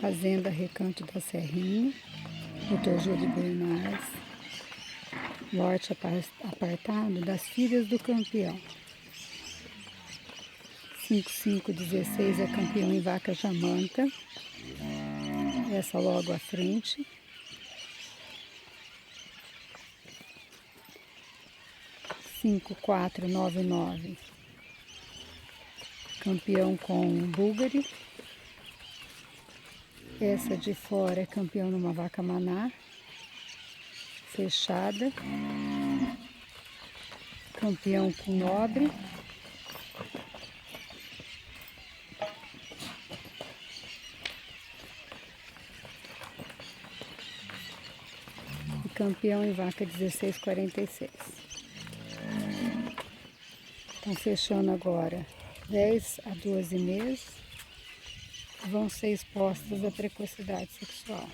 Fazenda Recanto da Serrinha, Dr. Júlio Bernardes, lote apartado das filhas do campeão. 5516 é campeão em vaca jamanta, essa logo à frente. Cinco quatro nove nove, campeão com búlgari. Essa de fora é campeão numa vaca maná, fechada. Campeão com nobre. E campeão em vaca 1646. Estão fechando agora 10 a 12 meses. Vão ser expostas à precocidade sexual.